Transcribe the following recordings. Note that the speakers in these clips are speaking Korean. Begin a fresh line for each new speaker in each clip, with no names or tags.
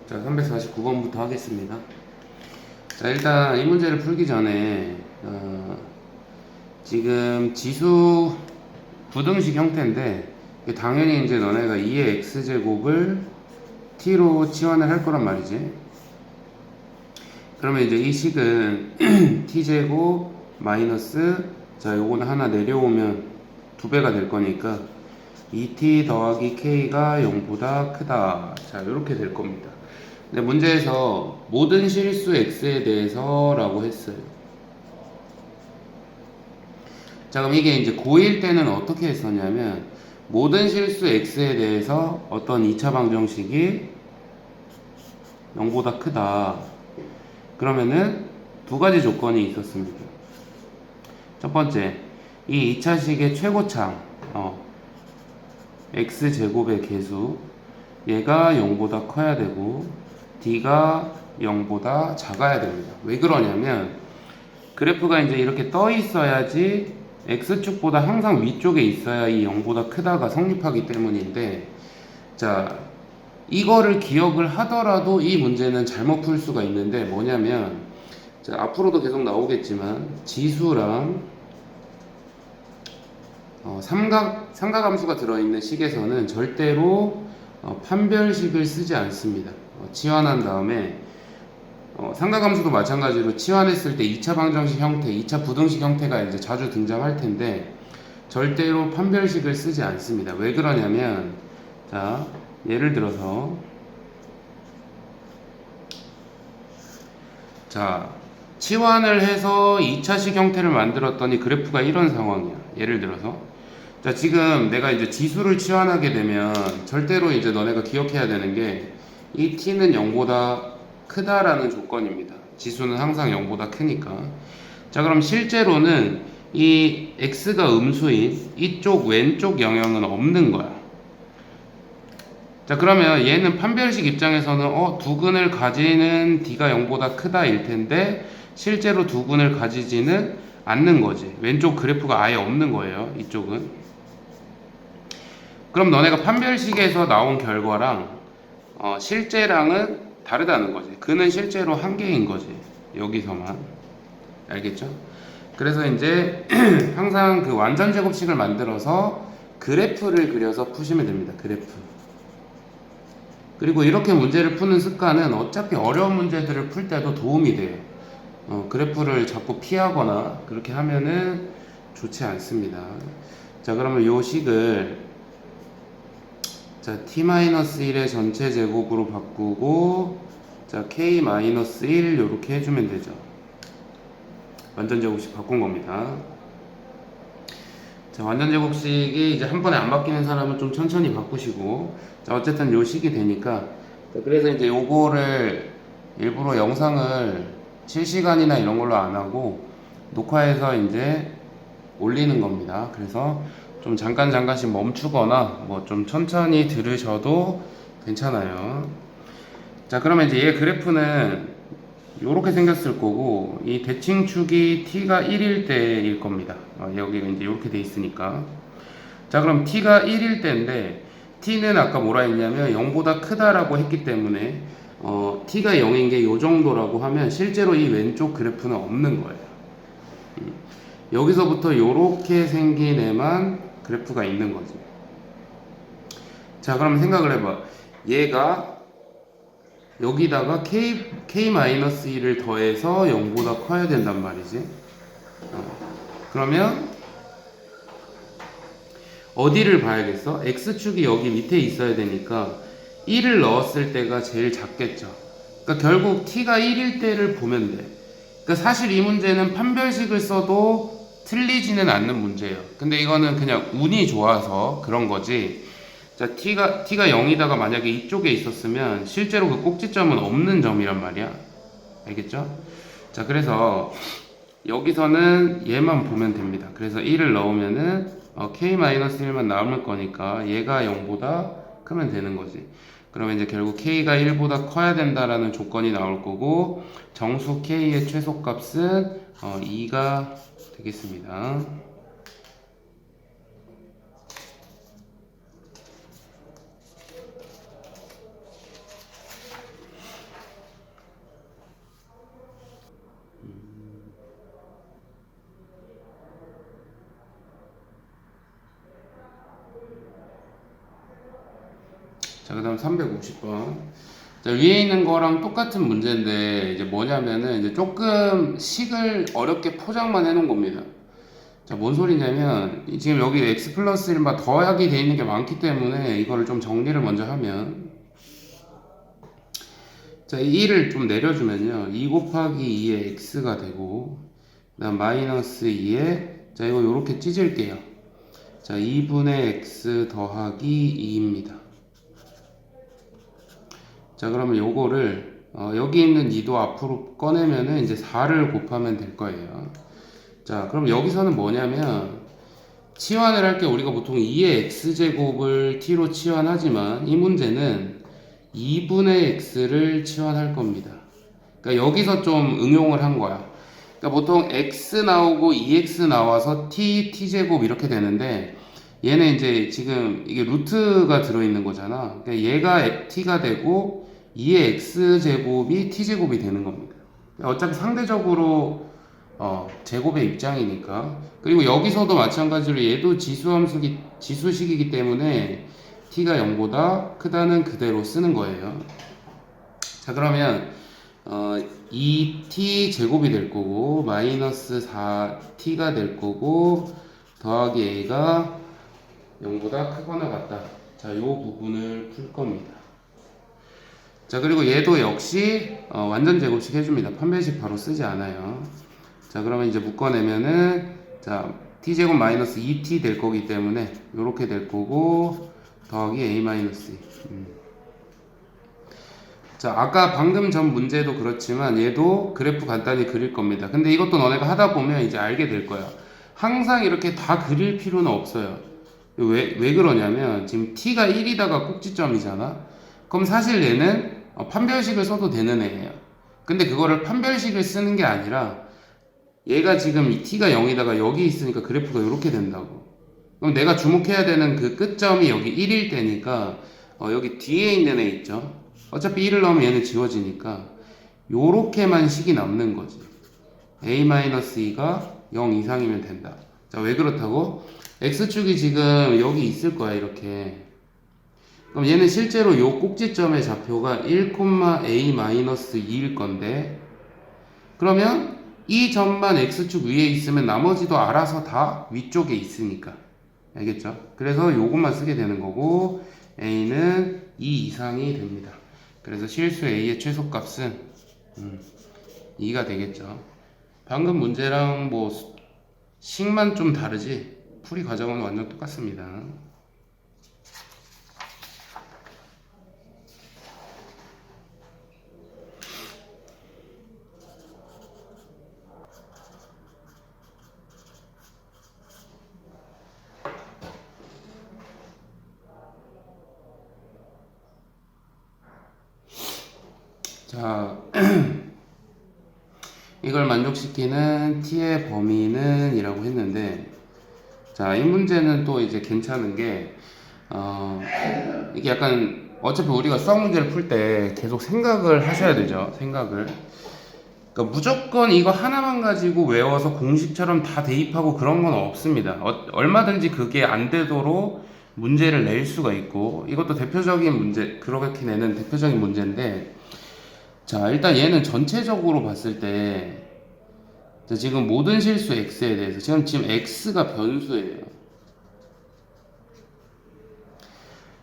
자, 349번부터 하겠습니다. 자, 일단 이 문제를 풀기 전에 지금 지수 부등식 형태인데 당연히 이제 너네가 2의 x제곱을 t로 치환을 할 거란 말이지. 그러면 이제 이 식은 t제곱 마이너스, 자, 요거는 하나 내려오면 2배가 될 거니까 2t 더하기 k가 0보다 크다. 자, 이렇게 될 겁니다. 근데 문제에서 모든 실수 x에 대해서 라고 했어요. 자, 그럼 이게 이제 고1 때는 어떻게 했었냐면 모든 실수 x에 대해서 어떤 2차 방정식이 0보다 크다. 그러면은 두 가지 조건이 있었습니다. 첫 번째, 이 2차식의 최고창 x제곱의 개수, 얘가 0보다 커야 되고 d가 0보다 작아야 됩니다. 왜 그러냐면 그래프가 이제 이렇게 떠 있어야지 x축보다 항상 위쪽에 있어야 이 0보다 크다가 성립하기 때문인데, 자, 이거를 기억을 하더라도 이 문제는 잘못 풀 수가 있는데 뭐냐면, 자, 앞으로도 계속 나오겠지만 지수랑 삼각함수가 들어있는 식에서는 절대로 판별식을 쓰지 않습니다. 치환한 다음에 삼각함수도 마찬가지로 치환했을 때 2차 방정식 형태, 2차 부등식 형태가 이제 자주 등장할 텐데 절대로 판별식을 쓰지 않습니다. 왜 그러냐면, 자, 예를 들어서, 자, 치환을 해서 2차식 형태를 만들었더니 그래프가 이런 상황이야. 예를 들어서, 자, 지금 내가 이제 지수를 치환하게 되면 절대로 이제 너네가 기억해야 되는 게 이 t는 0보다 크다라는 조건입니다. 지수는 항상 0보다 크니까. 자, 그럼 실제로는 이 x가 음수인 이쪽 왼쪽 영역은 없는 거야. 자, 그러면 얘는 판별식 입장에서는 두근을 가지는 d가 0보다 크다 일 텐데 실제로 두근을 가지지는 않는 거지. 왼쪽 그래프가 아예 없는 거예요. 이쪽은. 그럼 너네가 판별식에서 나온 결과랑 실제랑은 다르다는 거지. 그는 실제로 한 개인 거지. 여기서만. 알겠죠? 그래서 이제 항상 그 완전 제곱식을 만들어서 그래프를 그려서 푸시면 됩니다. 그래프. 그리고 이렇게 문제를 푸는 습관은 어차피 어려운 문제들을 풀 때도 도움이 돼요. 그래프를 자꾸 피하거나 그렇게 하면은 좋지 않습니다. 자, 그러면 요 식을, 자, t-1의 전체 제곱으로 바꾸고, 자, k-1 요렇게 해주면 되죠. 완전 제곱식 바꾼 겁니다. 자, 완전 제곱식이 이제 한 번에 안 바뀌는 사람은 좀 천천히 바꾸시고, 자, 어쨌든 요 식이 되니까, 자, 그래서 이제 요거를 일부러 영상을 실시간이나 이런 걸로 안 하고 녹화해서 이제 올리는 겁니다. 그래서 좀 잠깐씩 멈추거나 뭐 좀 천천히 들으셔도 괜찮아요. 자, 그러면 이제 얘 그래프는 이렇게 생겼을 거고, 이 대칭축이 t가 1일 때일 겁니다. 여기가 이제 이렇게 돼 있으니까. 자, 그럼 t가 1일 때인데 t는 아까 뭐라 했냐면 0보다 크다라고 했기 때문에 t가 0인 게 이 정도라고 하면 실제로 이 왼쪽 그래프는 없는 거예요. 여기서부터 이렇게 생긴 애만 그래프가 있는 거지. 자, 그럼 생각을 해봐. 얘가 여기다가 k-1을 더해서 0보다 커야 된단 말이지. 그러면 어디를 봐야겠어? x축이 여기 밑에 있어야 되니까 1을 넣었을 때가 제일 작겠죠. 그러니까 결국 t가 1일 때를 보면 돼. 그러니까 사실 이 문제는 판별식을 써도 틀리지는 않는 문제예요. 근데 이거는 그냥 운이 좋아서 그런 거지. 자, t가 0이다가 만약에 이쪽에 있었으면 실제로 그 꼭지점은 없는 점이란 말이야. 알겠죠? 자, 그래서 여기서는 얘만 보면 됩니다. 그래서 1을 넣으면은 k-1만 남을 거니까 얘가 0보다 크면 되는 거지. 그러면 이제 결국 k가 1보다 커야 된다라는 조건이 나올 거고, 정수 k의 최소값은 2가 되겠습니다. 자, 그 다음 350번. 자, 위에 있는 거랑 똑같은 문제인데, 이제 뭐냐면은, 이제 조금 식을 어렵게 포장만 해놓은 겁니다. 자, 뭔 소리냐면, 지금 여기 x 플러스 1마 더하기 돼 있는 게 많기 때문에, 이거를 좀 정리를 먼저 하면, 자, 이 1을 좀 내려주면요, 2 곱하기 2의 x가 되고, 그 다음 마이너스 2에, 자, 이거 요렇게 찢을게요. 자, 2분의 x 더하기 2입니다. 자, 그러면 요거를 여기 있는 2도 앞으로 꺼내면은 이제 4를 곱하면 될 거예요. 자, 그럼 여기서는 뭐냐면 치환을 할 게 우리가 보통 2의 x제곱을 t로 치환하지만 이 문제는 2분의 x를 치환할 겁니다. 그러니까 여기서 좀 응용을 한 거야. 그러니까 보통 x 나오고 2x 나와서 t제곱 이렇게 되는데 얘는 이제 지금 이게 루트가 들어있는 거잖아. 그러니까 얘가 t가 되고 2의 x제곱이 t제곱이 되는 겁니다. 어차피 상대적으로 제곱의 입장이니까. 그리고 여기서도 마찬가지로 얘도 지수식이기 때문에 t가 0보다 크다는 그대로 쓰는 거예요. 자, 그러면 2t 제곱이 될 거고 마이너스 4t가 될 거고 더하기 a가 0보다 크거나 같다. 자, 요 부분을 풀 겁니다. 자, 그리고 얘도 역시 완전 제곱식 해줍니다. 판별식 바로 쓰지 않아요. 자, 그러면 이제 묶어내면은 자, t제곱 마이너스 2t 될 거기 때문에 요렇게 될 거고 더하기 a 마이너스 2. 자, 아까 방금 전 문제도 그렇지만 얘도 그래프 간단히 그릴 겁니다. 근데 이것도 너네가 하다 보면 이제 알게 될 거야. 항상 이렇게 다 그릴 필요는 없어요. 왜 그러냐면 지금 t가 1이다가 꼭지점이잖아. 그럼 사실 얘는 판별식을 써도 되는 애예요. 근데 그거를 판별식을 쓰는 게 아니라 얘가 지금 이 t가 0이다가 여기 있으니까 그래프가 이렇게 된다고. 그럼 내가 주목해야 되는 그 끝점이 여기 1일 때니까 여기 뒤에 있는 애 있죠. 어차피 1을 넣으면 얘는 지워지니까 요렇게만 식이 남는 거지. a-2가 0 이상이면 된다. 자, 왜 그렇다고? x축이 지금 여기 있을 거야, 이렇게. 그럼 얘는 실제로 요 꼭지점의 좌표가 1,a-2일 건데, 그러면 이 점만 x축 위에 있으면 나머지도 알아서 다 위쪽에 있으니까. 알겠죠? 그래서 요것만 쓰게 되는 거고, a는 2 이상이 됩니다. 그래서 실수 a의 최소값은 2가 되겠죠. 방금 문제랑 뭐 식만 좀 다르지 풀이 과정은 완전 똑같습니다. 자, 이걸 만족시키는 t의 범위는 이라고 했는데, 자, 이 문제는 또 이제 괜찮은 게 이게 약간 어차피 우리가 수학 문제를 풀 때 계속 생각을 하셔야 되죠. 생각을. 그러니까 무조건 이거 하나만 가지고 외워서 공식처럼 다 대입하고 그런 건 없습니다. 얼마든지 그게 안 되도록 문제를 낼 수가 있고, 이것도 대표적인 문제, 그렇게 내는 대표적인 문제인데, 자, 일단 얘는 전체적으로 봤을 때, 자, 지금 모든 실수 x에 대해서, 지금 x가 변수예요.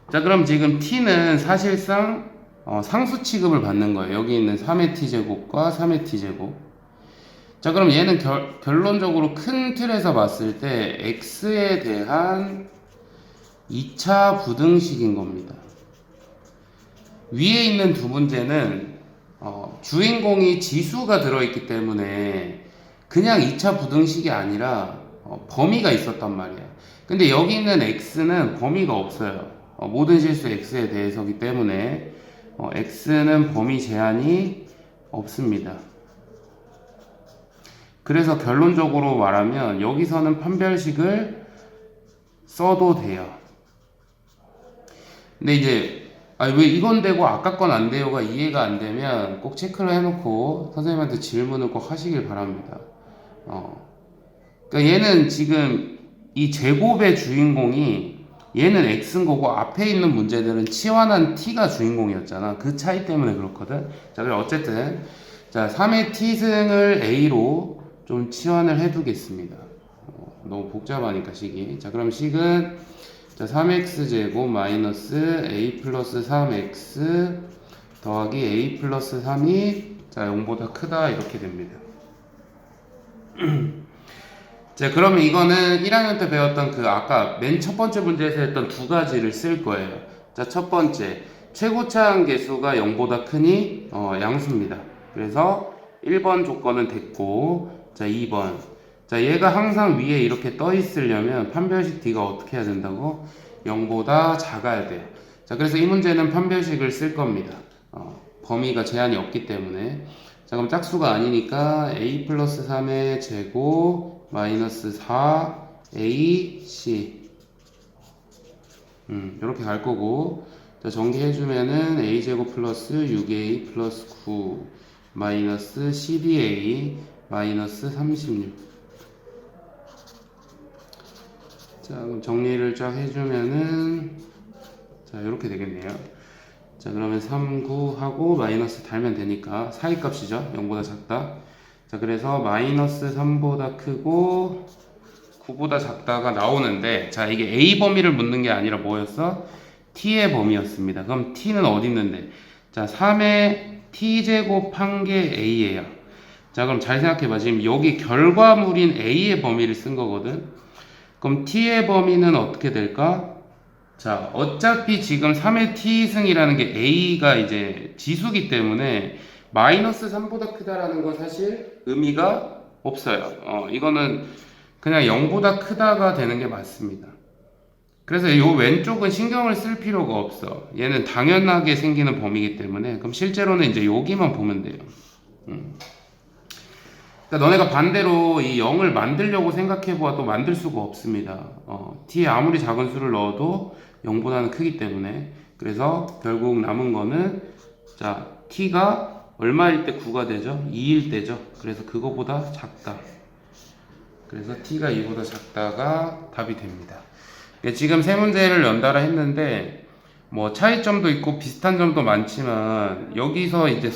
자, 그럼 지금 t는 사실상 상수 취급을 받는 거예요. 여기 있는 3의 t제곱과 3의 t제곱. 자, 그럼 얘는 결론적으로 큰 틀에서 봤을 때 x에 대한 2차 부등식인 겁니다. 위에 있는 두 문제는 주인공이 지수가 들어있기 때문에 그냥 2차 부등식이 아니라 범위가 있었단 말이야. 근데 여기 있는 x는 범위가 없어요. 모든 실수 x에 대해서기 때문에 x는 범위 제한이 없습니다. 그래서 결론적으로 말하면 여기서는 판별식을 써도 돼요. 근데 이제 왜 이건 되고 아까 건 안 돼요가 이해가 안 되면 꼭 체크를 해놓고 선생님한테 질문을 꼭 하시길 바랍니다. 그러니까 얘는 지금 이 제곱의 주인공이 얘는 x인 거고 앞에 있는 문제들은 치환한 t가 주인공이었잖아. 그 차이 때문에 그렇거든. 자, 그럼 어쨌든 자 3의 t승을 a로 좀 치환을 해두겠습니다. 너무 복잡하니까 식이. 자, 그럼 식은 자 3x 제곱 마이너스 a 플러스 3x 더하기 a 플러스 3이 자 0보다 크다 이렇게 됩니다. 자, 그러면 이거는 1학년 때 배웠던 그 아까 맨 첫 번째 문제에서 했던 두 가지를 쓸 거예요. 자, 첫 번째 최고차항 계수가 0보다 크니 양수입니다. 그래서 1번 조건은 됐고, 자 2번 자 얘가 항상 위에 이렇게 떠 있으려면 판별식 D가 어떻게 해야 된다고? 0보다 작아야 돼요. 자, 그래서 이 문제는 판별식을 쓸 겁니다. 범위가 제한이 없기 때문에. 자, 그럼 짝수가 아니니까 a 플러스 3의 제곱 마이너스 4ac 이렇게 갈 거고, 자 전개해주면은 a제곱 플러스 6a 플러스 9 마이너스 12a 마이너스 36. 자, 그럼 정리를 쫙 해주면은 자 이렇게 되겠네요. 자, 그러면 3, 9 하고 마이너스 달면 되니까 사이값이죠. 0보다 작다. 자, 그래서 마이너스 3보다 크고 9보다 작다가 나오는데, 자 이게 a 범위를 묻는 게 아니라 뭐였어? t의 범위였습니다. 그럼 t는 어디 있는데? 자 3의 t제곱 한 게 a예요. 자, 그럼 잘 생각해봐. 지금 여기 결과물인 a의 범위를 쓴 거거든. 그럼 t의 범위는 어떻게 될까? 자, 어차피 지금 3의 t승이라는 게 a가 이제 지수기 때문에 마이너스 3보다 크다라는 건 사실 의미가 없어요. 이거는 그냥 0보다 크다가 되는 게 맞습니다. 그래서 이 왼쪽은 신경을 쓸 필요가 없어. 얘는 당연하게 생기는 범위이기 때문에. 그럼 실제로는 이제 여기만 보면 돼요. 그러니까 너네가 반대로 이 0을 만들려고 생각해 보아도 만들 수가 없습니다. t에 아무리 작은 수를 넣어도 0보다는 크기 때문에. 그래서 결국 남은 거는 자 t가 얼마일 때 9가 되죠? 2일 때죠. 그래서 그거보다 작다. 그래서 t가 2보다 작다가 답이 됩니다. 지금 세 문제를 연달아 했는데 뭐 차이점도 있고 비슷한 점도 많지만 여기서 이제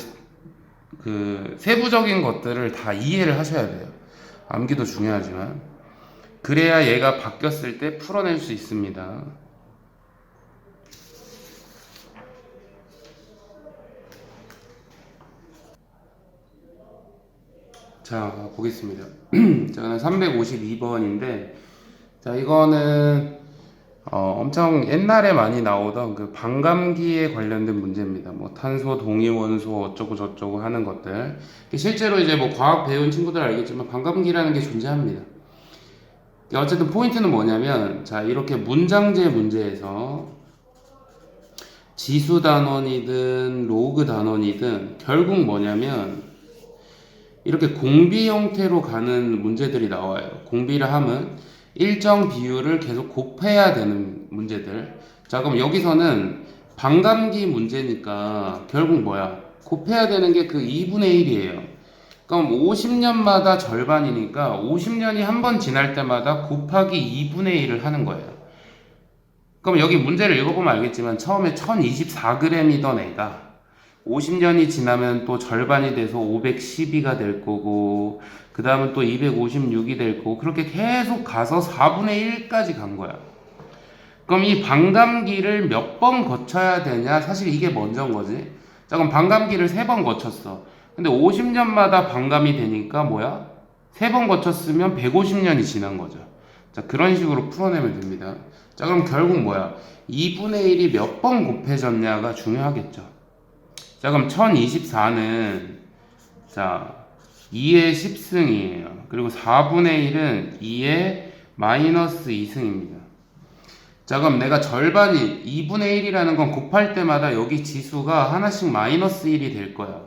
그 세부적인 것들을 다 이해를 하셔야 돼요. 암기도 중요하지만 그래야 얘가 바뀌었을 때 풀어낼 수 있습니다. 자, 보겠습니다. 자, 352번인데 자 이거는 엄청 옛날에 많이 나오던 그 반감기에 관련된 문제입니다. 뭐 탄소 동위 원소 어쩌고 저쩌고 하는 것들. 실제로 이제 뭐 과학 배운 친구들 알겠지만 반감기라는 게 존재합니다. 어쨌든 포인트는 뭐냐면 자 이렇게 문장제 문제에서 지수 단원이든 로그 단원이든 결국 뭐냐면 이렇게 공비 형태로 가는 문제들이 나와요. 공비를 하면 일정 비율을 계속 곱해야 되는 문제들. 자, 그럼 여기서는 반감기 문제니까 결국 뭐야? 곱해야 되는 게 그 2분의 1이에요. 그럼 50년마다 절반이니까 50년이 한 번 지날 때마다 곱하기 2분의 1을 하는 거예요. 그럼 여기 문제를 읽어보면 알겠지만 처음에 1024g이던 애가 50년이 지나면 또 절반이 돼서 512가 될 거고 그 다음은 또 256이 될 거고 그렇게 계속 가서 4분의 1까지 간 거야. 그럼 이 반감기를 몇 번 거쳐야 되냐? 사실 이게 먼저인 거지. 자, 그럼 반감기를 3번 거쳤어. 근데 50년마다 반감이 되니까 뭐야? 3번 거쳤으면 150년이 지난 거죠. 자, 그런 식으로 풀어내면 됩니다. 자, 그럼 결국 뭐야? 2분의 1이 몇 번 곱해졌냐가 중요하겠죠. 자, 그럼 1024는 자 2의 10승이에요. 그리고 4분의 1은 2의 마이너스 2승입니다. 자, 그럼 내가 절반이 2분의 1이라는 건 곱할 때마다 여기 지수가 하나씩 마이너스 1이 될 거야.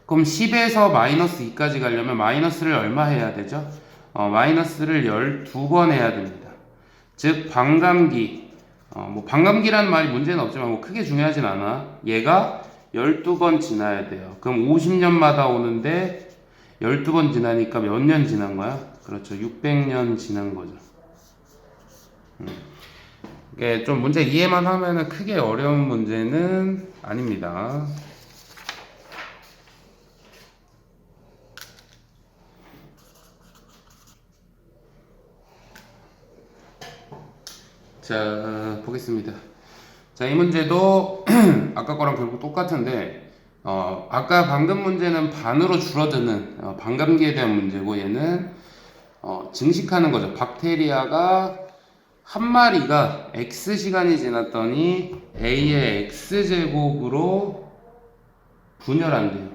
그럼 10에서 마이너스 2까지 가려면 마이너스를 얼마 해야 되죠? 마이너스를 12번 해야 됩니다. 즉 반감기 뭐 반감기라는 말이 문제는 없지만 뭐 크게 중요하진 않아. 얘가 12번 지나야 돼요. 그럼 50년마다 오는데 12번 지나니까 몇 년 지난 거야? 그렇죠. 600년 지난 거죠. 이게 좀 문제 이해만 하면은 크게 어려운 문제는 아닙니다. 자, 보겠습니다. 자, 이 문제도 아까 거랑 결국 똑같은데, 아까 방금 문제는 반으로 줄어드는 반감기에 대한 문제고, 얘는 증식하는 거죠. 박테리아가 한 마리가 X 시간이 지났더니 A의 X제곱으로 분열한대요.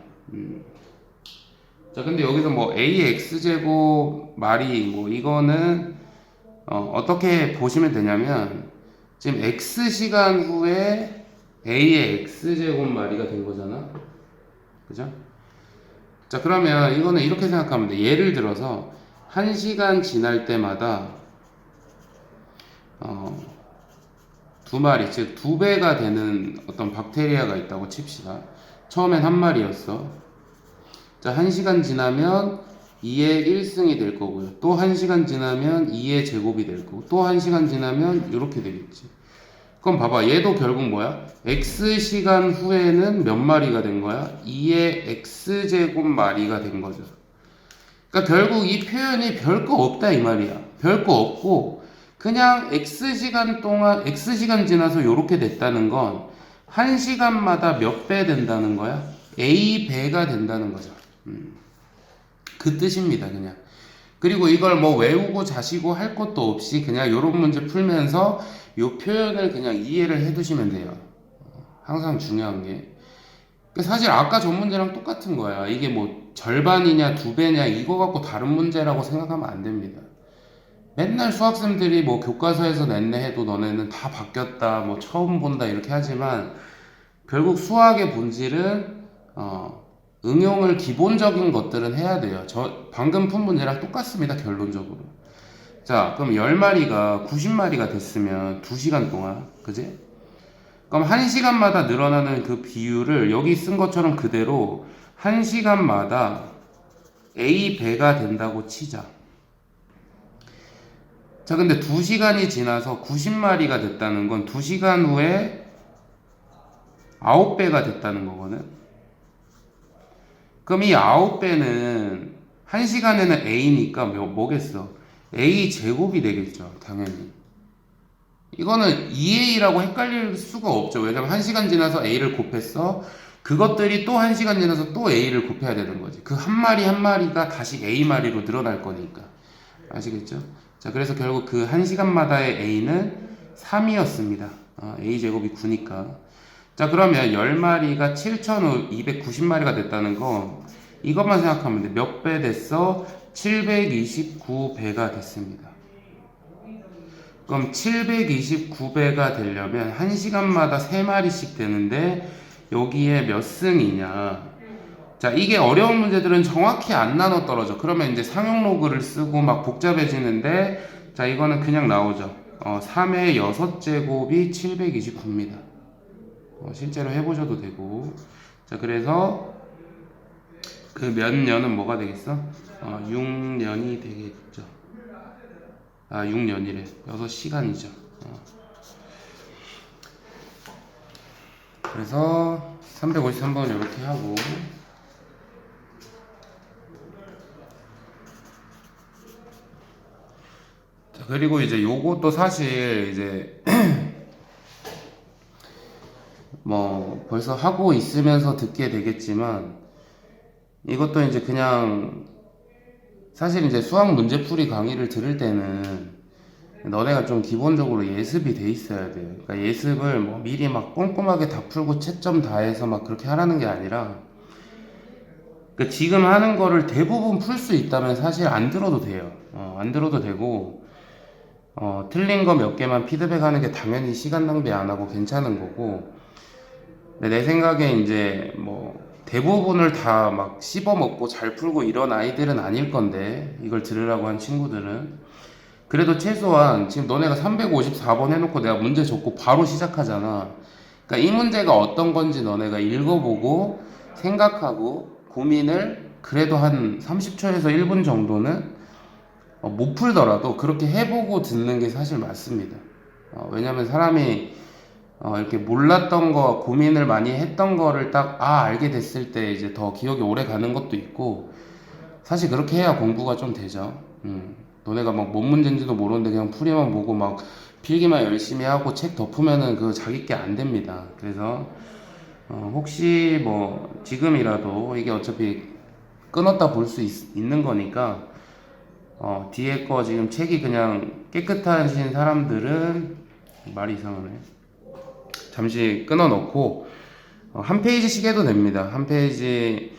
자, 근데 여기서 뭐 A의 X제곱 말이 뭐 이거는 어떻게 보시면 되냐면 지금 X 시간 후에 A의 X제곱 말이가 된 거잖아. 그죠? 자, 그러면 이거는 이렇게 생각하면 돼. 예를 들어서 1시간 지날 때마다 두 마리, 즉 두 배가 되는 어떤 박테리아가 있다고 칩시다. 처음엔 한 마리였어. 자, 1시간 지나면 2의 1승이 될 거고요. 또 1시간 지나면 2의 제곱이 될 거고, 또 1시간 지나면 이렇게 되겠지. 그럼 봐봐, 얘도 결국 뭐야? X시간 후에는 몇 마리가 된 거야? 2의 X제곱 마리가 된 거죠. 그러니까 결국 이 표현이 별거 없다 이 말이야. 별거 없고 그냥 X시간 동안 X시간 지나서 요렇게 됐다는 건 1시간마다 몇 배 된다는 거야? A배가 된다는 거죠. 그 뜻입니다 그냥. 그리고 이걸 뭐 외우고 자시고 할 것도 없이 그냥 요런 문제 풀면서 요 표현을 그냥 이해를 해 두시면 돼요. 항상 중요한 게 사실 아까 전 문제랑 똑같은 거야. 이게 뭐 절반이냐 두 배냐 이거 갖고 다른 문제라고 생각하면 안 됩니다. 맨날 수학생들이 뭐 교과서에서 냈네 해도 너네는 다 바뀌었다 뭐 처음 본다 이렇게 하지만 결국 수학의 본질은 응용을 기본적인 것들은 해야 돼요. 저 방금 푼 문제랑 똑같습니다 결론적으로. 자, 그럼 10마리가 90마리가 됐으면 2시간 동안 그지? 그럼 1시간마다 늘어나는 그 비율을 여기 쓴 것처럼 그대로 1시간마다 A배가 된다고 치자. 자, 근데 2시간이 지나서 90마리가 됐다는 건 2시간 후에 9배가 됐다는 거거든. 그럼 이 9배는 1시간에는 A니까 뭐겠어? A 제곱이 되겠죠, 당연히. 이거는 2A라고 헷갈릴 수가 없죠. 왜냐면 1시간 지나서 A를 곱했어. 그것들이 또 1시간 지나서 또 A를 곱해야 되는 거지. 그 한 마리 한 마리가 다시 A 마리로 늘어날 거니까. 아시겠죠? 자, 그래서 결국 그 1시간마다의 A는 3이었습니다. A 제곱이 9니까. 자, 그러면 10마리가 7,290마리가 됐다는 거 이것만 생각하면 돼. 몇 배 됐어? 729배가 됐습니다. 그럼 729배가 되려면 1시간마다 3마리씩 되는데 여기에 몇 승이냐. 자, 이게 어려운 문제들은 정확히 안 나눠 떨어져. 그러면 이제 상용 로그를 쓰고 막 복잡해지는데 자, 이거는 그냥 나오죠. 3의 6제곱이 729입니다. 실제로 해보셔도 되고. 자, 그래서 그 몇 년은 뭐가 되겠어? 6년이 되겠죠. 6년이래. 6시간이죠. 그래서 353번 이렇게 하고 자, 그리고 이제 요것도 사실 이제 뭐 벌써 하고 있으면서 듣게 되겠지만 이것도 이제 그냥 사실 이제 수학 문제풀이 강의를 들을 때는 너네가 좀 기본적으로 예습이 돼 있어야 돼요. 그러니까 예습을 뭐 미리 막 꼼꼼하게 다 풀고 채점 다 해서 막 그렇게 하라는 게 아니라 그러니까 지금 하는 거를 대부분 풀 수 있다면 사실 안 들어도 돼요. 안 들어도 되고 틀린 거 몇 개만 피드백 하는 게 당연히 시간 낭비 안 하고 괜찮은 거고 근데 내 생각에 이제 뭐 대부분을 다 막 씹어먹고 잘 풀고 이런 아이들은 아닐 건데 이걸 들으라고 한 친구들은 그래도 최소한 지금 너네가 354번 해놓고 내가 문제 적고 바로 시작하잖아. 그러니까 이 문제가 어떤 건지 너네가 읽어보고 생각하고 고민을 그래도 한 30초에서 1분 정도는 못 풀더라도 그렇게 해보고 듣는 게 사실 맞습니다. 왜냐면 사람이 이렇게 몰랐던 거, 고민을 많이 했던 거를 딱 알게 됐을 때 이제 더 기억이 오래 가는 것도 있고, 사실 그렇게 해야 공부가 좀 되죠. 너네가 막 뭔 문제인지도 모르는데 그냥 풀이만 보고 막 필기만 열심히 하고 책 덮으면은 그거 자기 게 안 됩니다. 그래서 혹시 뭐 지금이라도 이게 어차피 끊었다 볼 수 있는 거니까 뒤에 거 지금 책이 그냥 깨끗하신 사람들은 말이 이상하네. 잠시 끊어 놓고 한 페이지씩 해도 됩니다. 한 페이지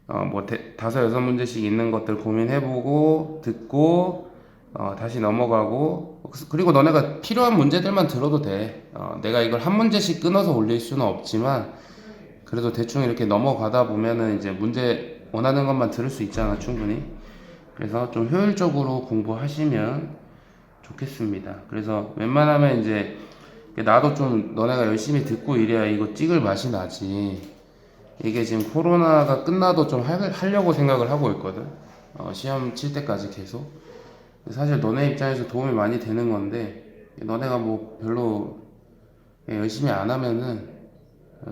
뭐 다섯 여섯 문제씩 있는 것들 고민해보고 듣고 다시 넘어가고, 그리고 너네가 필요한 문제들만 들어도 돼. 내가 이걸 한 문제씩 끊어서 올릴 수는 없지만 그래도 대충 이렇게 넘어가다 보면은 이제 문제 원하는 것만 들을 수 있잖아, 충분히. 그래서 좀 효율적으로 공부하시면 좋겠습니다. 그래서 웬만하면 이제 나도 좀 너네가 열심히 듣고 이래야 이거 찍을 맛이 나지. 이게 지금 코로나가 끝나도 좀 하려고 생각을 하고 있거든. 시험 칠 때까지 계속. 사실 너네 입장에서 도움이 많이 되는 건데, 너네가 뭐 별로 열심히 안 하면은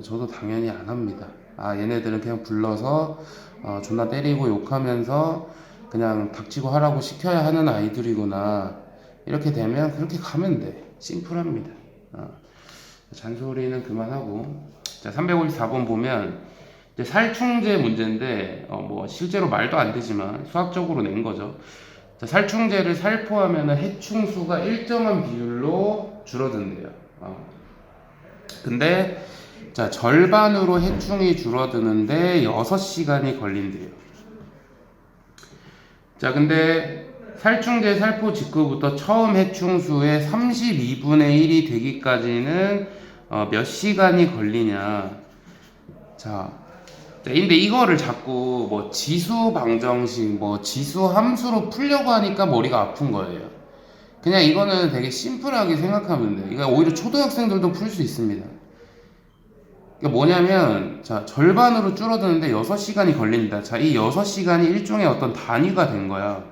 저도 당연히 안 합니다. 얘네들은 그냥 불러서 존나 때리고 욕하면서 그냥 닥치고 하라고 시켜야 하는 아이들이구나. 이렇게 되면 그렇게 가면 돼. 심플합니다. 잔소리는 그만하고. 자, 354번 보면 이제 살충제 문제인데 뭐 실제로 말도 안 되지만 수학적으로 낸 거죠. 자, 살충제를 살포하면 해충수가 일정한 비율로 줄어든대요. 근데 자, 절반으로 해충이 줄어드는데 6시간이 걸린대요. 자, 근데 살충제 살포 직후부터 처음 해충수의 32분의 1이 되기까지는 몇 시간이 걸리냐. 자, 근데 이거를 자꾸 뭐 지수 방정식, 뭐 지수 함수로 풀려고 하니까 머리가 아픈 거예요. 그냥 이거는 되게 심플하게 생각하면 돼요. 이거 오히려 초등학생들도 풀 수 있습니다. 이게 뭐냐면, 자, 절반으로 줄어드는데 6시간이 걸린다. 자, 이 6시간이 일종의 어떤 단위가 된 거야.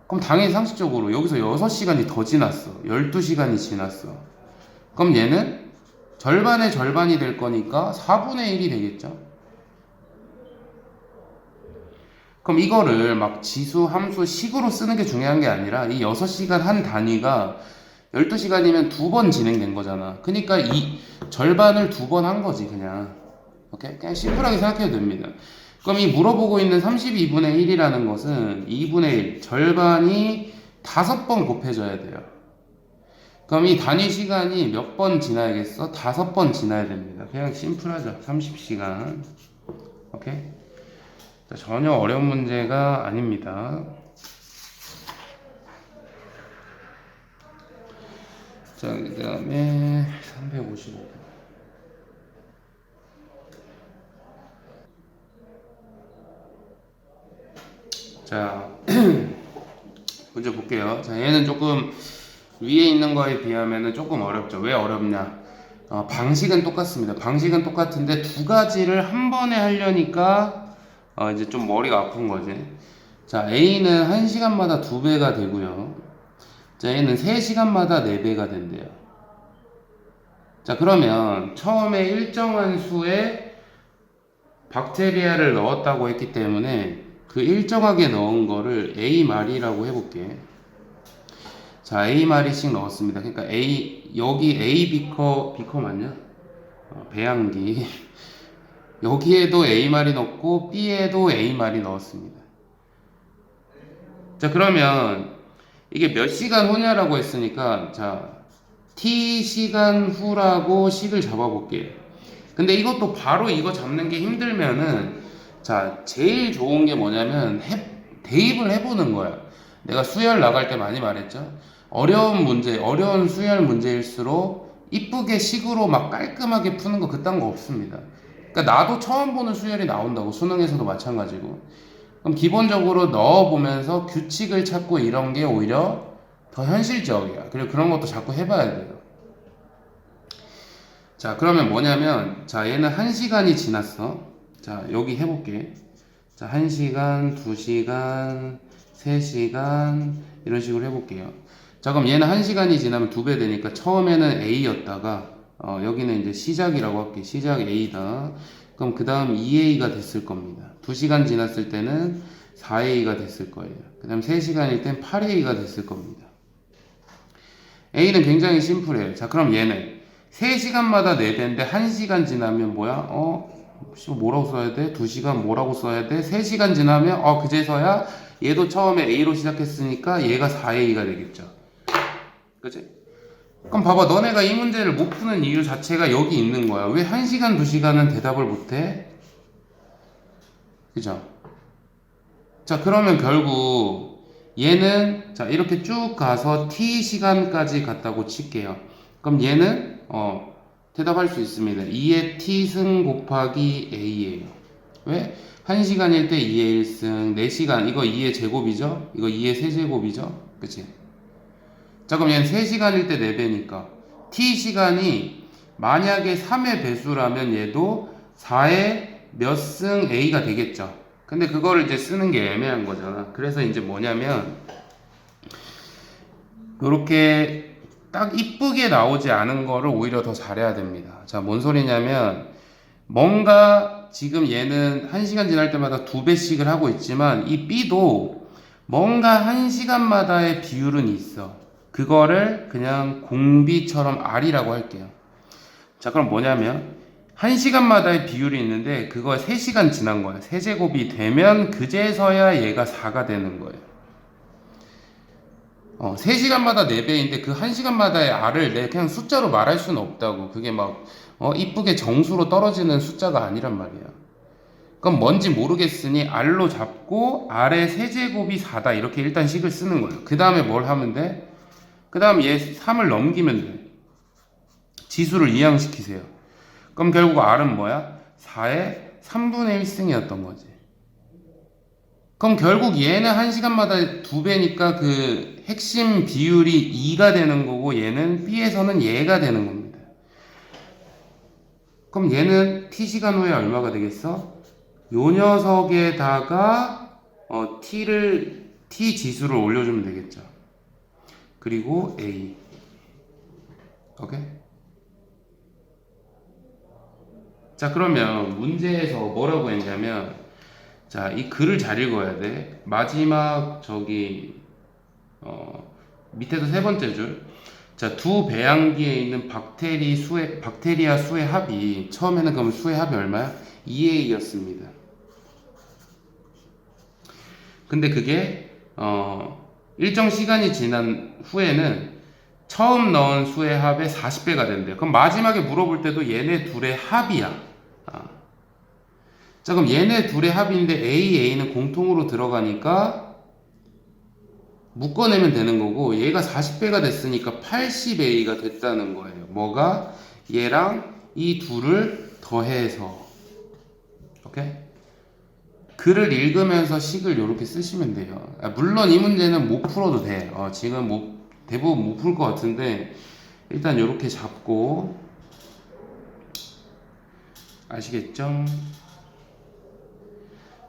그럼 당연히 상식적으로 여기서 6시간이 더 지났어. 12시간이 지났어. 그럼 얘는 절반의 절반이 될 거니까 4분의 1이 되겠죠? 그럼 이거를 막 지수, 함수, 식으로 쓰는 게 중요한 게 아니라 이 6시간 한 단위가 12시간이면 2번 진행된 거잖아. 그러니까 이 절반을 2번 한 거지, 그냥. 오케이? 그냥 심플하게 생각해도 됩니다. 그럼 이 물어보고 있는 32분의 1이라는 것은 2분의 1, 절반이 5번 곱해져야 돼요. 그럼 이 단위 시간이 몇 번 지나야겠어? 5번 지나야 됩니다. 그냥 심플하죠. 30시간. 오케이? 자, 전혀 어려운 문제가 아닙니다. 자, 그 다음에 355. 자, 문제 볼게요. 자, 얘는 조금 위에 있는 거에 비하면 조금 어렵죠. 왜 어렵냐? 방식은 똑같습니다. 방식은 똑같은데 두 가지를 한 번에 하려니까 이제 좀 머리가 아픈 거지. 자, A는 1시간마다 2배가 되고요. 자, A는 3시간마다 4배가 된대요. 자, 그러면 처음에 일정한 수의 박테리아를 넣었다고 했기 때문에 그 일정하게 넣은 거를 A말이라고 해볼게. 자, A마리씩 넣었습니다. 그러니까 여기 A 비커 맞냐? 배양기. 여기에도 A마리 넣고 B에도 A마리 넣었습니다. 자, 그러면 이게 몇 시간 후냐라고 했으니까, 자, T시간 후라고 식을 잡아볼게요. 근데 이것도 바로 이거 잡는 게 힘들면은, 자, 제일 좋은 게 뭐냐면 대입을 해보는 거야. 내가 수열 나갈 때 많이 말했죠. 어려운 문제, 어려운 수열 문제일수록 이쁘게 식으로 막 깔끔하게 푸는 거 그딴 거 없습니다. 그러니까 나도 처음 보는 수열이 나온다고, 수능에서도 마찬가지고. 그럼 기본적으로 넣어보면서 규칙을 찾고 이런 게 오히려 더 현실적이야. 그리고 그런 것도 자꾸 해봐야 돼요. 자, 그러면 뭐냐면, 자, 얘는 1시간이 지났어. 자, 여기 해볼게. 자, 1시간, 2시간, 3시간 이런 식으로 해볼게요. 자, 그럼 얘는 1시간이 지나면 2배 되니까 처음에는 A였다가 여기는 이제 시작이라고 할게요. 시작 A다. 그럼 그 다음 2A가 됐을 겁니다. 2시간 지났을 때는 4A가 됐을 거예요. 그 다음 3시간일 땐 8A가 됐을 겁니다. A는 굉장히 심플해요. 자, 그럼 얘는 3시간마다 4배인데 1시간 지나면 뭐야? 뭐라고 써야 돼? 2시간 뭐라고 써야 돼? 3시간 지나면 그제서야 얘도 처음에 A로 시작했으니까 얘가 4A가 되겠죠. 그치? 그럼 봐봐, 너네가 이 문제를 못 푸는 이유 자체가 여기 있는 거야. 왜 1시간, 2시간은 대답을 못해? 그죠? 자, 그러면 결국 얘는 자 이렇게 쭉 가서 t 시간까지 갔다고 칠게요. 그럼 얘는 대답할 수 있습니다. 2의 t승 곱하기 a예요. 왜? 1시간일 때 2의 1승, 4시간 이거 2의 제곱이죠? 이거 2의 세제곱이죠? 그치? 자, 그럼 얘는 3시간일 때 4배니까 t 시간이 만약에 3의 배수라면 얘도 4의 몇 승 a가 되겠죠. 근데 그거를 이제 쓰는 게 애매한 거잖아. 그래서 이제 뭐냐면 이렇게 딱 이쁘게 나오지 않은 거를 오히려 더 잘해야 됩니다. 자, 뭔 소리냐면 뭔가 지금 얘는 1시간 지날 때마다 2배씩을 하고 있지만 이 B도 뭔가 1시간마다의 비율은 있어. 그거를 그냥 공비처럼 R이라고 할게요. 자, 그럼 뭐냐면 1시간마다의 비율이 있는데 그거 3시간 지난 거야. 세제곱이 되면 그제서야 얘가 4가 되는 거예요. 3시간마다 4배인데 그 1시간마다의 R을 내 그냥 숫자로 말할 수는 없다고. 그게 막 이쁘게 정수로 떨어지는 숫자가 아니란 말이야. 그럼 뭔지 모르겠으니 R로 잡고 R의 세제곱이 4다 이렇게 일단 식을 쓰는 거예요. 그 다음에 뭘 하면 돼? 그 다음 얘 3을 넘기면 돼. 지수를 이항시키세요. 그럼 결국 R은 뭐야? 4의 3분의 1승이었던 거지. 그럼 결국 얘는 1시간마다 2배니까 그 핵심 비율이 2가 되는 거고 얘는 B에서는 얘가 되는 겁니다. 그럼 얘는 T시간 후에 얼마가 되겠어? 요 녀석에다가 T 지수를 올려주면 되겠죠. 그리고 A. 오케이? 자, 그러면 문제에서 뭐라고 했냐면 자, 이 글을 잘 읽어야 돼. 마지막 밑에서 세 번째 줄. 자, 두 배양기에 있는 박테리아 수의 합이 처음에는 그럼 수의 합이 얼마야? 2A였습니다. 근데 그게 일정 시간이 지난 후에는 처음 넣은 수의 합의 40배가 된대요. 그럼 마지막에 물어볼 때도 얘네 둘의 합이야. 자, 그럼 얘네 둘의 합인데 A는 공통으로 들어가니까 묶어내면 되는 거고 얘가 40배가 됐으니까 80A가 됐다는 거예요. 뭐가? 얘랑 이 둘을 더해서. 오케이? 글을 읽으면서 식을 이렇게 쓰시면 돼요. 물론 이 문제는 못 풀어도 돼. 지금 대부분 못 풀 것 같은데 일단 이렇게 잡고 아시겠죠?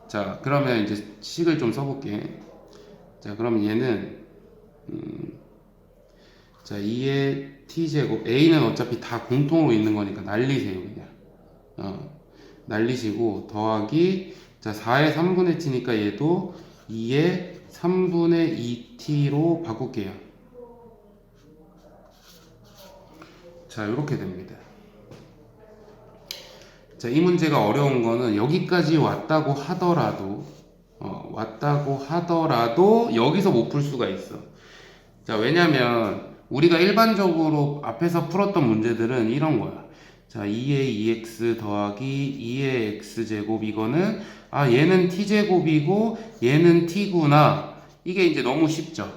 자, 그러면 이제 식을 좀 써볼게. 자, 그럼 얘는 자, 2의 t제곱 a는 어차피 다 공통으로 있는 거니까 날리세요. 그냥 날리시고 더하기 자, 4의 3분의 t니까 얘도 2의 3분의 2t로 바꿀게요. 자, 이렇게 됩니다. 자, 이 문제가 어려운 거는 여기까지 왔다고 하더라도 여기서 못 풀 수가 있어. 자, 왜냐면 우리가 일반적으로 앞에서 풀었던 문제들은 이런 거야. 자, 2의 2x 더하기 2의 x제곱 이거는 얘는 t제곱이고 얘는 t구나. 이게 이제 너무 쉽죠.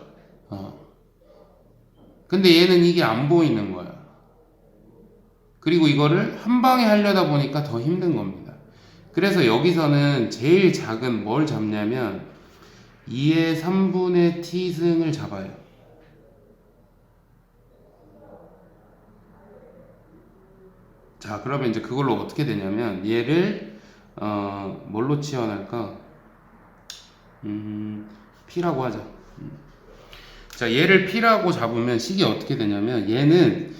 근데 얘는 이게 안 보이는 거야. 그리고 이거를 한 방에 하려다 보니까 더 힘든 겁니다. 그래서 여기서는 제일 작은 뭘 잡냐면 2의 3분의 t승을 잡아요. 자, 그러면 이제 그걸로 어떻게 되냐면 얘를 뭘로 치환할까? P라고 하자. 자, 얘를 P라고 잡으면 식이 어떻게 되냐면 얘는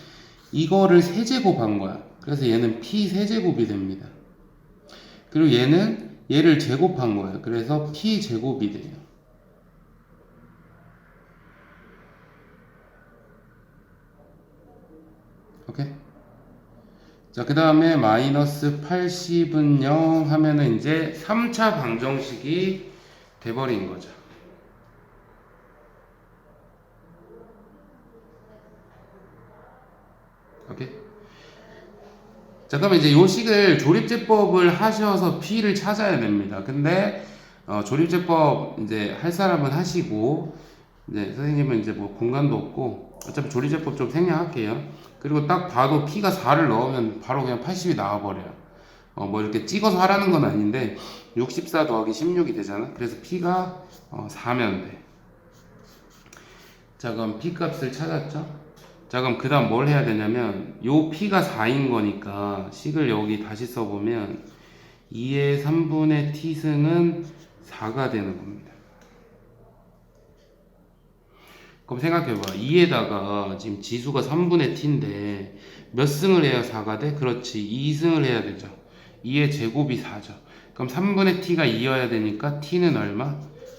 이거를 세제곱한 거야. 그래서 얘는 P 세제곱이 됩니다. 그리고 얘는 얘를 제곱한 거예요. 그래서 P 제곱이 돼요. 오케이? 자, 그 다음에 마이너스 80은 0 하면은 이제 3차 방정식이 돼버린 거죠. 오케이? 자, 그럼 이제 요 식을 조립제법을 하셔서 P를 찾아야 됩니다. 근데 조립제법 이제 할 사람은 하시고, 이제 선생님은 이제 뭐 공간도 없고, 어차피 조립제법 좀 생략할게요. 그리고 딱 봐도 P가 4를 넣으면 바로 그냥 80이 나와버려요. 뭐 이렇게 찍어서 하라는 건 아닌데, 64 더하기 16이 되잖아. 그래서 P가 4면 돼. 자, 그럼 P 값을 찾았죠? 자, 그럼 그 다음 뭘 해야 되냐면 요 P가 4인 거니까 식을 여기 다시 써보면 2의 3분의 T승은 4가 되는 겁니다. 그럼 생각해봐. 2에다가 지금 지수가 3분의 T인데 몇 승을 해야 4가 돼? 그렇지, 2승을 해야 되죠. 2의 제곱이 4죠. 그럼 3분의 T가 2여야 되니까 T는 얼마?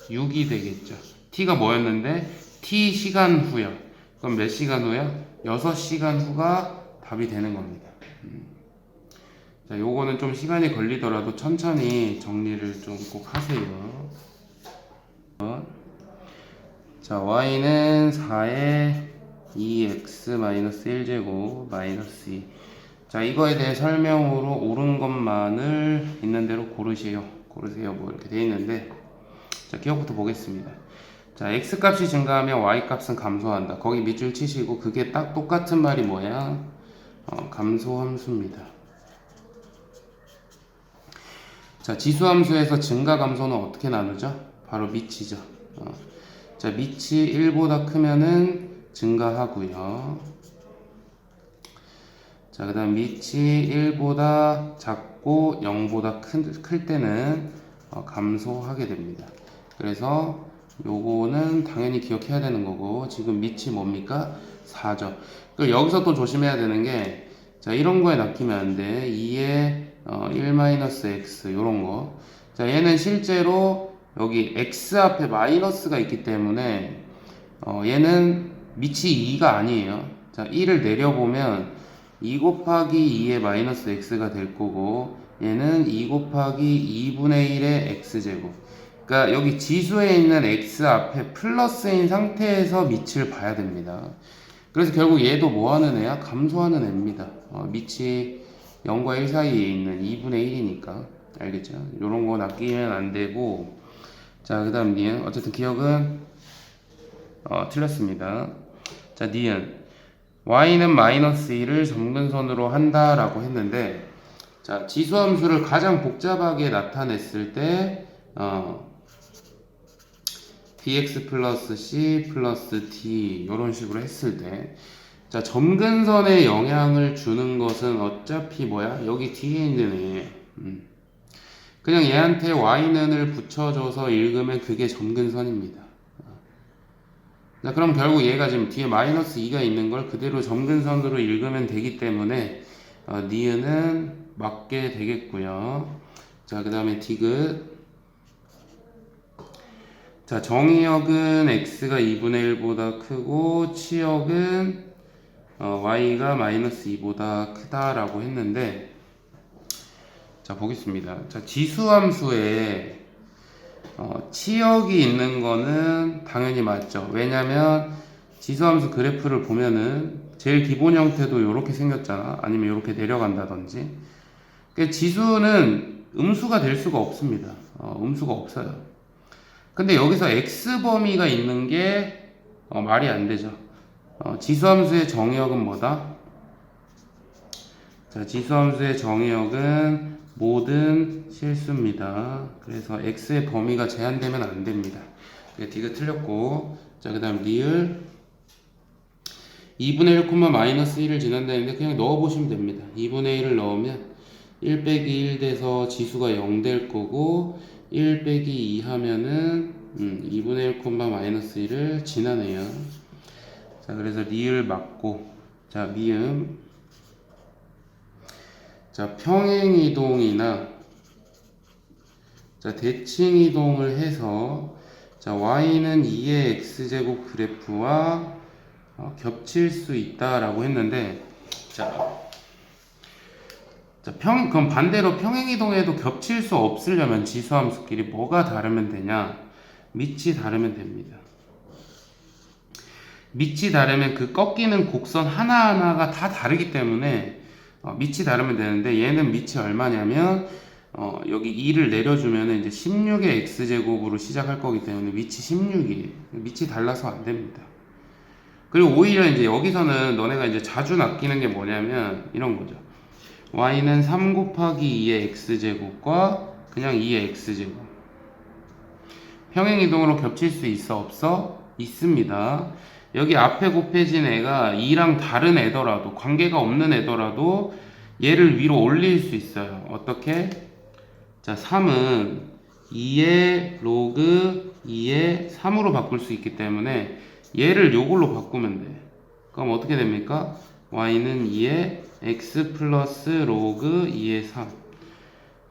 6이 되겠죠. T가 뭐였는데? T 시간 후요. 그럼 몇 시간 후야? 6시간 후가 답이 되는 겁니다. 자, 요거는 좀 시간이 걸리더라도 천천히 정리를 좀 꼭 하세요. 자, y는 4에 2x-1제곱 마이너스 2. 자, 이거에 대해 설명으로 옳은 것만을 있는 대로 고르세요. 뭐 이렇게 되어 있는데, 자, 기억부터 보겠습니다. 자, x 값이 증가하면 y 값은 감소한다. 거기 밑줄 치시고, 그게 딱 똑같은 말이 뭐야? 감소함수입니다. 자, 지수함수에서 증가 감소는 어떻게 나누죠? 바로 밑이죠. 자, 밑이 1보다 크면은 증가하고요. 자, 그 다음 밑이 1보다 작고 0보다 클 때는 감소하게 됩니다. 그래서 요거는 당연히 기억해야 되는 거고, 지금 밑이 뭡니까? 4죠. 그리고 여기서 또 조심해야 되는 게, 자, 이런 거에 낚이면 안 돼. 2에 1-x 요런 거. 자, 얘는 실제로 여기 x 앞에 마이너스가 있기 때문에 얘는 밑이 2가 아니에요. 자, 1을 내려보면 2 곱하기 2의 마이너스 x가 될 거고, 얘는 2 곱하기 2분의 1의 x제곱. 그러니까 여기 지수에 있는 x 앞에 플러스인 상태에서 밑을 봐야 됩니다. 그래서 결국 얘도 뭐 하는 애야? 감소하는 애입니다. 밑이 0과 1 사이에 있는 2분의 1이니까. 알겠죠? 요런 거 낚이면 안 되고. 자, 그 다음 니은. 어쨌든 기억은 틀렸습니다. 자, 니은. y는 마이너스 1을 점근선으로 한다라고 했는데, 자, 지수함수를 가장 복잡하게 나타냈을 때 dx 플러스 c 플러스 d 이런 식으로 했을 때, 자, 점근선에 영향을 주는 것은 어차피 뭐야? 여기 뒤에 있는 애. 그냥 얘한테 y는을 붙여줘서 읽으면 그게 점근선입니다. 자, 그럼 결국 얘가 지금 뒤에 마이너스 2가 있는 걸 그대로 점근선으로 읽으면 되기 때문에 니은은 맞게 되겠고요. 자, 그 다음에 디귿. 자, 정의역은 x가 2분의 1보다 크고 치역은 y가 마이너스 2보다 크다라고 했는데, 자, 보겠습니다. 자, 지수함수에 치역이 있는 거는 당연히 맞죠. 왜냐면 지수함수 그래프를 보면은 제일 기본 형태도 이렇게 생겼잖아. 아니면 이렇게 내려간다든지. 그러니까 지수는 음수가 될 수가 없습니다. 음수가 없어요. 근데 여기서 x 범위가 있는 게 말이 안 되죠. 지수함수의 정의역은 뭐다? 자, 지수함수의 정의역은 모든 실수입니다. 그래서 x의 범위가 제한되면 안 됩니다. 디귿 틀렸고, 자, 그 다음 리을 2분의 1, 마이너스 1을 지난다는데 그냥 넣어보시면 됩니다. 2분의 1을 넣으면 1 빼기 1 돼서 지수가 0 될 거고, 1 빼기 2 하면은 2분의 1 콤마 마이너스 1을 지나네요. 자, 그래서 리을 맞고, 자, 미음. 자, 평행이동이나, 자, 대칭이동을 해서, 자, y는 2의 x제곱 그래프와 겹칠 수 있다라고 했는데, 자, 그럼 반대로 평행이동에도 겹칠 수 없으려면 지수함수끼리 뭐가 다르면 되냐? 밑이 다르면 됩니다. 밑이 다르면 그 꺾이는 곡선 하나하나가 다 다르기 때문에 밑이 다르면 되는데, 얘는 밑이 얼마냐면 여기 2를 내려주면 이제 16의 x제곱으로 시작할 거기 때문에 밑이 16이에요. 밑이 달라서 안 됩니다. 그리고 오히려 이제 여기서는 너네가 이제 자주 낚이는 게 뭐냐면 이런 거죠. y는 3 곱하기 2의 x제곱과 그냥 2의 x제곱. 평행이동으로 겹칠 수 있어? 없어? 있습니다. 여기 앞에 곱해진 애가 2랑 다른 애더라도, 관계가 없는 애더라도 얘를 위로 올릴 수 있어요. 어떻게? 자, 3은 2의 로그 2의 3으로 바꿀 수 있기 때문에 얘를 요걸로 바꾸면 돼. 그럼 어떻게 됩니까? y는 2의 x 플러스 로그 2의 3.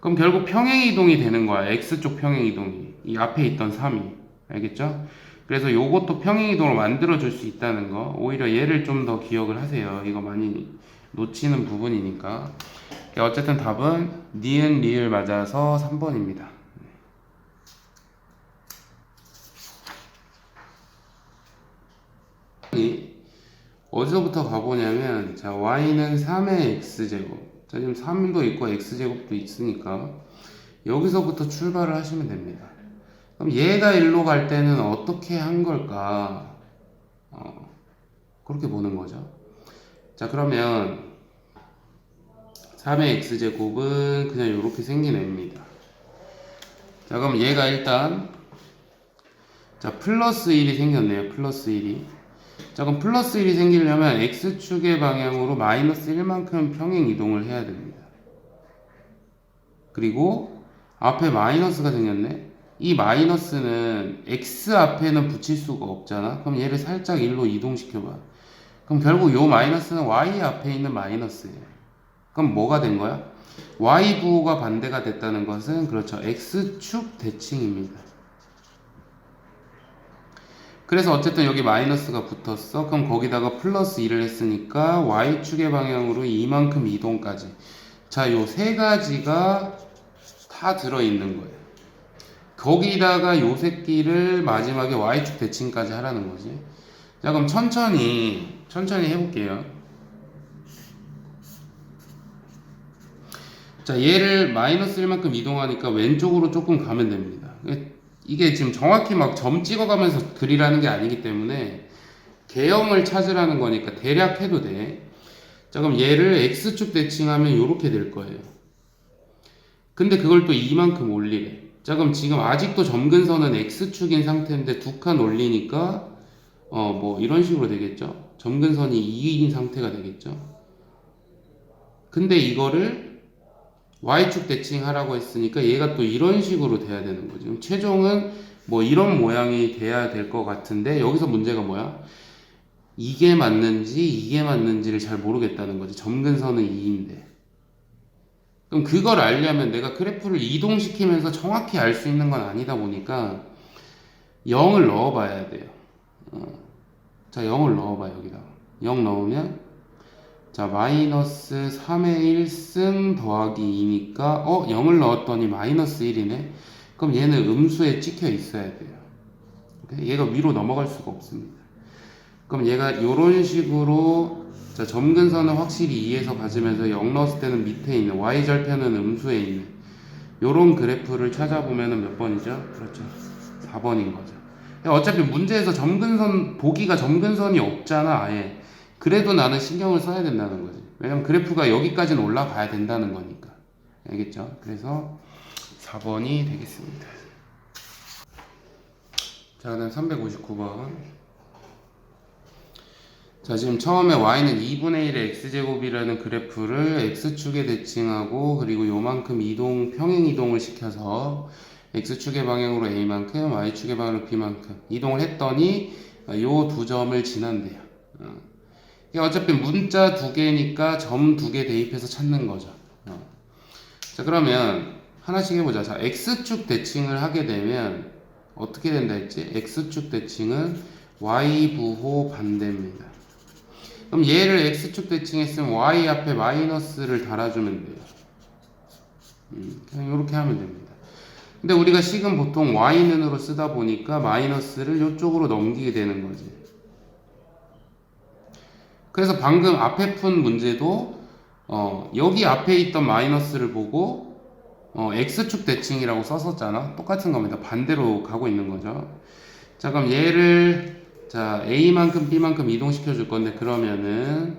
그럼 결국 평행이동이 되는 거야. x쪽 평행이동이. 이 앞에 있던 3이. 알겠죠? 그래서 요것도 평행이동으로 만들어줄 수 있다는 거. 오히려 얘를 좀 더 기억을 하세요. 이거 많이 놓치는 부분이니까. 어쨌든 답은 니은 리을 맞아서 3번입니다. 어디서부터 가보냐면, 자, y는 3의 x제곱. 자, 지금 3도 있고 x제곱도 있으니까 여기서부터 출발을 하시면 됩니다. 그럼 얘가 일로 갈 때는 어떻게 한 걸까? 그렇게 보는 거죠. 자, 그러면 3의 x제곱은 그냥 이렇게 생긴 애입니다. 자, 그럼 얘가 일단, 자, 플러스 1이 생겼네요. 플러스 1이. 자, 그럼 플러스 1이 생기려면 x축의 방향으로 마이너스 1만큼 평행 이동을 해야 됩니다. 그리고 앞에 마이너스가 생겼네. 이 마이너스는 x 앞에는 붙일 수가 없잖아. 그럼 얘를 살짝 1로 이동시켜봐. 그럼 결국 요 마이너스는 y 앞에 있는 마이너스예요. 그럼 뭐가 된 거야? y 부호가 반대가 됐다는 것은, 그렇죠, x축 대칭입니다. 그래서 어쨌든 여기 마이너스가 붙었어. 그럼 거기다가 플러스 2를 했으니까 y축의 방향으로 이만큼 이동까지. 자, 요 세 가지가 다 들어있는 거예요. 거기다가 요 새끼를 마지막에 y축 대칭까지 하라는 거지. 자, 그럼 천천히 해볼게요. 자, 얘를 마이너스 1만큼 이동하니까 왼쪽으로 조금 가면 됩니다. 이게 지금 정확히 막 점 찍어가면서 그리라는 게 아니기 때문에 개형을 찾으라는 거니까 대략 해도 돼. 자, 그럼 얘를 x축 대칭하면 이렇게 될 거예요. 근데 그걸 또 이만큼 올리래. 자, 그럼 지금 아직도 점근선은 x축인 상태인데 두 칸 올리니까 뭐 이런 식으로 되겠죠. 점근선이 2인 상태가 되겠죠. 근데 이거를 y축 대칭하라고 했으니까 얘가 또 이런 식으로 돼야 되는 거죠. 최종은 뭐 이런 모양이 돼야 될 것 같은데, 여기서 문제가 뭐야? 이게 맞는지 이게 맞는지를 잘 모르겠다는 거지. 점근선은 2인데. 그럼 그걸 알려면 내가 그래프를 이동시키면서 정확히 알 수 있는 건 아니다 보니까 0을 넣어 봐야 돼요. 자, 0을 넣어 봐. 여기다가 0 넣으면, 자, 마이너스 3의 1승 더하기 2니까 0을 넣었더니 마이너스 1이네. 그럼 얘는 음수에 찍혀 있어야 돼요. 얘가 위로 넘어갈 수가 없습니다. 그럼 얘가 이런 식으로, 자, 점근선은 확실히 2에서 가지면서 0 넣었을 때는 밑에 있는 y절편은 음수에 있는 요런 그래프를 찾아보면 몇 번이죠? 그렇죠, 4번인 거죠. 어차피 문제에서 점근선, 보기가 점근선이 없잖아, 아예. 그래도 나는 신경을 써야 된다는 거지. 왜냐면 그래프가 여기까지는 올라가야 된다는 거니까. 알겠죠? 그래서 4번이 되겠습니다. 자, 그 다음 359번. 자, 지금 처음에 y는 2분의 1의 x제곱이라는 그래프를 x축에 대칭하고, 그리고 요만큼 평행 이동을 시켜서 x축의 방향으로 a만큼 y축의 방향으로 b만큼 이동을 했더니 요 두 점을 지난대요. 어차피 문자 두 개니까 점 두 개 대입해서 찾는 거죠. 자, 그러면 하나씩 해보자. 자, x축 대칭을 하게 되면 어떻게 된다 했지? x축 대칭은 y부호 반대입니다. 그럼 얘를 x축 대칭했으면 y 앞에 마이너스를 달아주면 돼요. 그냥 이렇게 하면 됩니다. 근데 우리가 식은 보통 y는으로 쓰다 보니까 마이너스를 이쪽으로 넘기게 되는 거지. 그래서 방금 앞에 푼 문제도 여기 앞에 있던 마이너스를 보고 x축 대칭이라고 썼었잖아. 똑같은 겁니다. 반대로 가고 있는 거죠. 자, 그럼 얘를 자, a만큼 b만큼 이동시켜 줄 건데 그러면은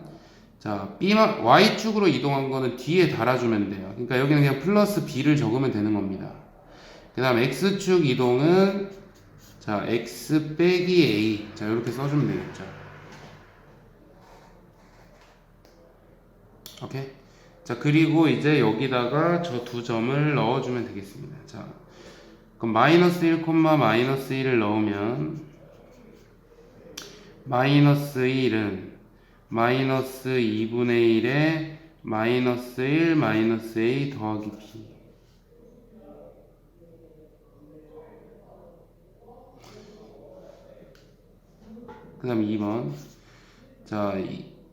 자, y축으로 이동한 거는 뒤에 달아주면 돼요. 그러니까 여기는 그냥 플러스 b를 적으면 되는 겁니다. 그 다음 x축 이동은 자, x 빼기 a 자, 이렇게 써주면 되겠죠. 오케이. 자, 그리고 이제 여기다가 저 두 점을 넣어주면 되겠습니다. 자, 그럼 마이너스 1, 마이너스 1을 넣으면 마이너스 1은 마이너스 2분의 1에 마이너스 1 마이너스 a 더하기 b. 그 다음 2번. 자,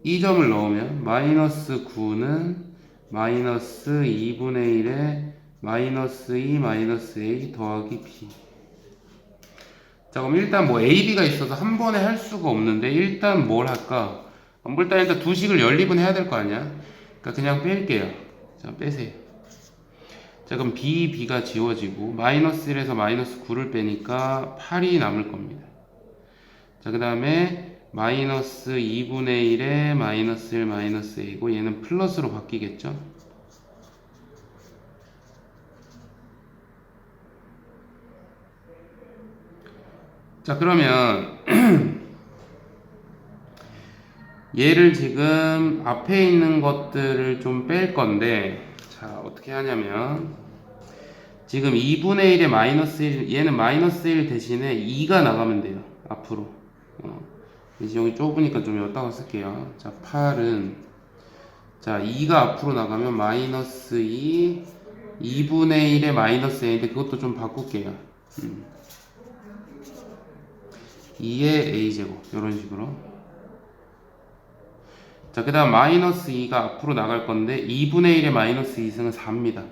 이 점을 넣으면 마이너스 9는 마이너스 2분의 1에 마이너스 2 마이너스 a 더하기 b. 자, 그럼 일단 뭐 a, b가 있어서 한 번에 할 수가 없는데 일단 뭘 할까? 일단 두 식을 연립은 해야 될 거 아니야? 그러니까 그냥 뺄게요. 자, 빼세요. 자, 그럼 b가 지워지고 마이너스 1에서 마이너스 9를 빼니까 8이 남을 겁니다. 자, 그 다음에 마이너스 2분의 1에 마이너스 1 마이너스 a고 얘는 플러스로 바뀌겠죠? 자, 그러면 얘를 지금 앞에 있는 것들을 좀 뺄 건데 자, 어떻게 하냐면 지금 2분의 1에 마이너스 1 얘는 마이너스 1 대신에 2가 나가면 돼요. 앞으로 이제 여기 좁으니까 좀 여기다가 쓸게요. 자, 8은 자, 2가 앞으로 나가면 마이너스 2분의 1에 마이너스 a인데 그것도 좀 바꿀게요. 2의 a제곱 이런 식으로. 자, 그 다음 마이너스 2가 앞으로 나갈 건데 2분의 1의 마이너스 2승은 4입니다.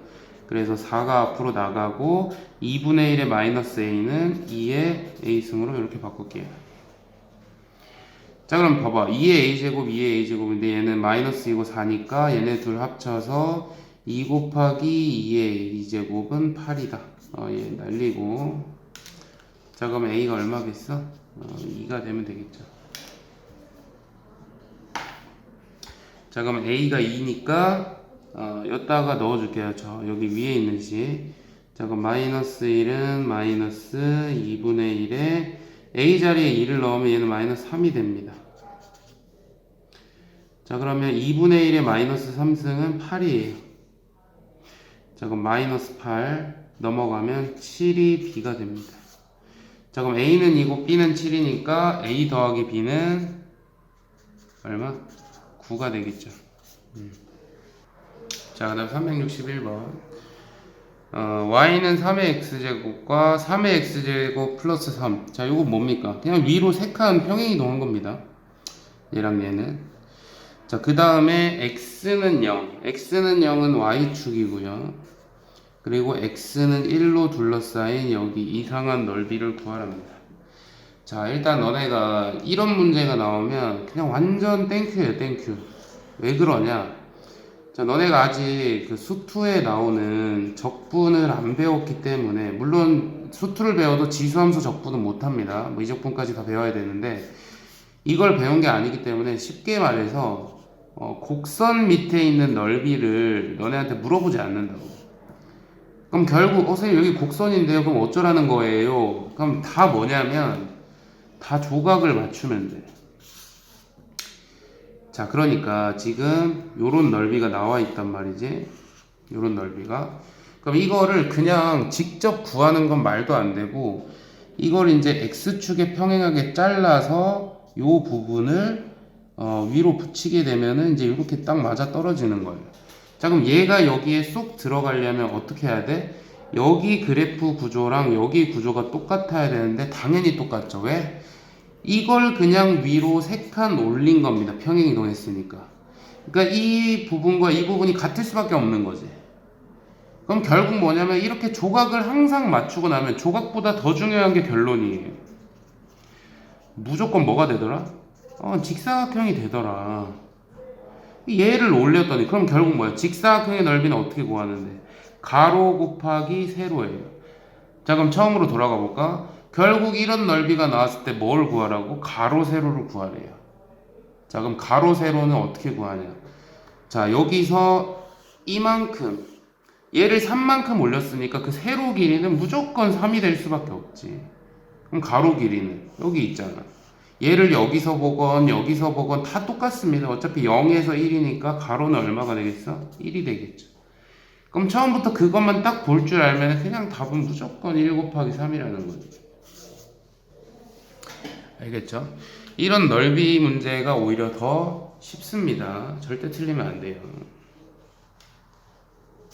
그래서 4가 앞으로 나가고 2분의 1의 마이너스 a는 2의 a승으로 이렇게 바꿀게요. 자, 그럼 봐봐. 2의 a제곱 2의 a제곱인데 얘는 마이너스 2고 4니까 얘네 둘 합쳐서 2 곱하기 2의 a제곱은 8이다. 얘 날리고. 자, 그럼 a가 얼마겠어? 2가 되면 되겠죠. 자, 그럼 a가 2니까 여기다가 넣어줄게요. 저 여기 위에 있는 식. 자, 그럼 마이너스 1은 마이너스 2분의 1에 a 자리에 2를 넣으면 얘는 마이너스 3이 됩니다. 자, 그러면 2분의 1에 마이너스 3승은 8이에요. 자, 그럼 마이너스 8 넘어가면 7이 b가 됩니다. 자, 그럼 a는 2고 b는 7이니까 a 더하기 b는 얼마? 9가 되겠죠. 자, 그 다음 361번. y는 3의 x제곱과 3의 x제곱 플러스 3. 자, 요거 뭡니까? 그냥 위로 3칸 평행이동한 겁니다. 얘랑 얘는. 자, 그 다음에 x는 0. x는 0은 y축이고요. 그리고 x는 1로 둘러싸인 여기 이상한 넓이를 구하랍니다. 자, 일단 너네가 이런 문제가 나오면 그냥 완전 땡큐예요, 땡큐. 왜 그러냐? 자, 너네가 아직 그 수투에 나오는 적분을 안 배웠기 때문에, 물론 수투를 배워도 지수함수 적분은 못합니다. 뭐 이적분까지 다 배워야 되는데 이걸 배운 게 아니기 때문에 쉽게 말해서 곡선 밑에 있는 넓이를 너네한테 물어보지 않는다고. 그럼 결국 선생님 여기 곡선인데요, 그럼 어쩌라는 거예요? 그럼 다 뭐냐면 다 조각을 맞추면 돼. 자, 그러니까 지금 요런 넓이가 나와 있단 말이지. 요런 넓이가. 그럼 이거를 그냥 직접 구하는 건 말도 안 되고, 이걸 이제 x축에 평행하게 잘라서 요 부분을 위로 붙이게 되면은 이제 이렇게 딱 맞아 떨어지는 거예요. 자, 그럼 얘가 여기에 쏙 들어가려면 어떻게 해야 돼? 여기 그래프 구조랑 여기 구조가 똑같아야 되는데 당연히 똑같죠. 왜? 이걸 그냥 위로 3칸 올린 겁니다. 평행 이동했으니까. 그러니까 이 부분과 이 부분이 같을 수밖에 없는 거지. 그럼 결국 뭐냐면 이렇게 조각을 항상 맞추고 나면 조각보다 더 중요한 게 결론이에요. 무조건 뭐가 되더라? 직사각형이 되더라. 얘를 올렸더니 그럼 결국 뭐야? 직사각형의 넓이는 어떻게 구하는데? 가로 곱하기 세로예요. 자, 그럼 처음으로 돌아가 볼까? 결국 이런 넓이가 나왔을 때 뭘 구하라고? 가로 세로를 구하래요. 자, 그럼 가로 세로는 어떻게 구하냐? 자, 여기서 이만큼, 얘를 3만큼 올렸으니까 그 세로 길이는 무조건 3이 될 수밖에 없지. 그럼 가로 길이는 여기 있잖아. 얘를 여기서 보건 여기서 보건 다 똑같습니다. 어차피 0에서 1이니까 가로는 얼마가 되겠어? 1이 되겠죠. 그럼 처음부터 그것만 딱 볼 줄 알면 그냥 답은 무조건 1 곱하기 3이라는 거죠. 알겠죠? 이런 넓이 문제가 오히려 더 쉽습니다. 절대 틀리면 안 돼요.